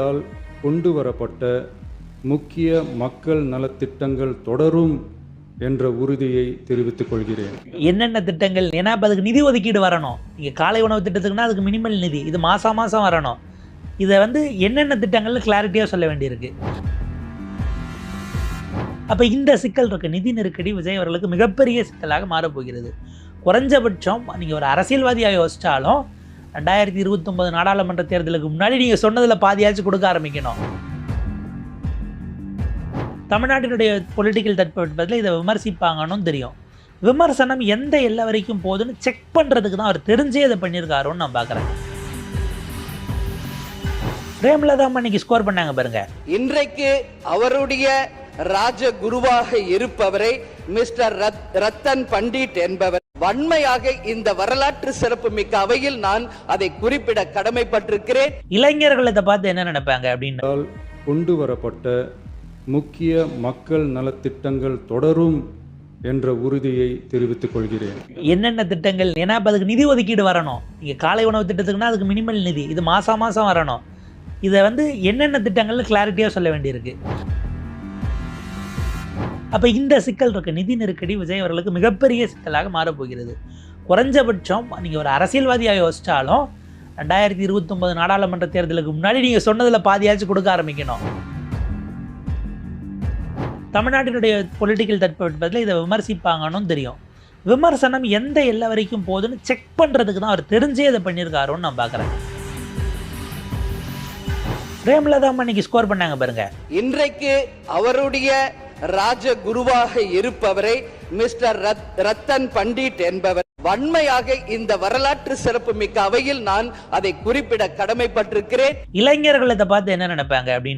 கொண்டு வரப்பட்ட முக்கிய மக்கள் நலத்திட்டங்கள் தொடரும் என்ற உறுதியை தெரிவித்துக் கொள்கிறேன். என்னென்ன திட்டங்கள், ஏன்னா இப்போ அதுக்கு நிதி ஒதுக்கீடு வரணும். நீங்கள் காலை உணவு திட்டத்துக்குன்னா அதுக்கு மினிமல் நிதி, இது மாதம் வரணும். இதை என்னென்ன திட்டங்கள்னு கிளாரிட்டியாக சொல்ல வேண்டியிருக்கு. அப்போ இந்த சிக்கல் இருக்குது. நிதி நெருக்கடி விஜய் அவர்களுக்கு மிகப்பெரிய சிக்கலாக மாறப்போகிறது. குறைஞ்சபட்சம் நீங்கள் ஒரு அரசியல்வாதியாக யோசித்தாலும் 2029 நாடாளுமன்ற தேர்தலுக்கு முன்னாடி நீங்கள் சொன்னதில் பாதியாச்சும் கொடுக்க ஆரம்பிக்கணும். தமிழ்நாட்டினுடைய பொலிட்டிக்கல் தட்பவெட்பத்தில் இதை விமர்சிப்பாங்கன்னு தெரியும். விமர்சனம் எந்த எல்லை வரைக்கும் போகுதுன்னு செக் பண்ணுறதுக்கு தான் அவர் தெரிஞ்சே இதை பண்ணியிருக்காரோன்னு நான் பார்க்குறேன். பிரேமலதா இன்னைக்கு ஸ்கோர் பண்ணாங்க பாருங்க. இன்றைக்கு அவருடைய ராஜகுருவாக இருப்பவரை மிஸ்டர் ரத்தன் பண்டிட் என்பவர் வன்மையாக இந்த வரலாற்று சிறப்பு மிக்க அவையில் நான் அதை குறிப்பிட கடமைப்பட்டிருக்கிறேன். இளைஞர்கள் இதை பார்த்து என்ன நினைப்பாங்க அப்படின்னு கொண்டு வரப்பட்ட முக்கிய மக்கள் நலத்திட்டங்கள் தொடரும் என்ற உறுதியை தெரிவித்துக் கொள்கிறேன். என்னென்ன திட்டங்கள், ஏன்னா இப்போ அதுக்கு நிதி ஒதுக்கீடு வரணும். நீங்கள் காலை உணவு திட்டத்துக்குன்னா அதுக்கு மினிமல் நிதி, இது மாதம் வரணும். இதை என்னென்ன திட்டங்கள்னு கிளாரிட்டியாக சொல்ல வேண்டியிருக்கு. அப்போ இந்த சிக்கல் இருக்குது. நிதி நெருக்கடி விஜய் அவர்களுக்கு மிகப்பெரிய சிக்கலாக மாறப்போகிறது. குறைஞ்சபட்சம் நீங்கள் ஒரு அரசியல்வாதியாக யோசித்தாலும் 2029 நாடாளுமன்ற தேர்தலுக்கு முன்னாடி நீங்கள் சொன்னதில் பாதியாச்சும் கொடுக்க ஆரம்பிக்கணும். தமிழ்நாட்டினுடைய பொலிட்டிக்கல் தட்பவெட்பத்தில் இதை விமர்சிப்பாங்கன்னு தெரியும். விமர்சனம் எந்த எல்லை வரைக்கும் போகுதுன்னு செக் பண்ணுறதுக்கு தான் அவர் தெரிஞ்சே இதை பண்ணியிருக்காரோன்னு நான் பார்க்குறேன். பிரேமலதா இன்னைக்கு ஸ்கோர் பண்ணாங்க பாருங்க. இன்றைக்கு அவருடைய ராஜகுருவாக இருப்பவரை மிஸ்டர் ரத்தன் பண்டிட் என்பவர் வன்மையாக இந்த வரலாற்று சிறப்பு மிக்க அவையில் நான் அதை குறிப்பிட கடமைப்பட்டிருக்கிறேன். இளைஞர்கள் இதை பார்த்து என்ன நினைப்பாங்க அப்படின்னு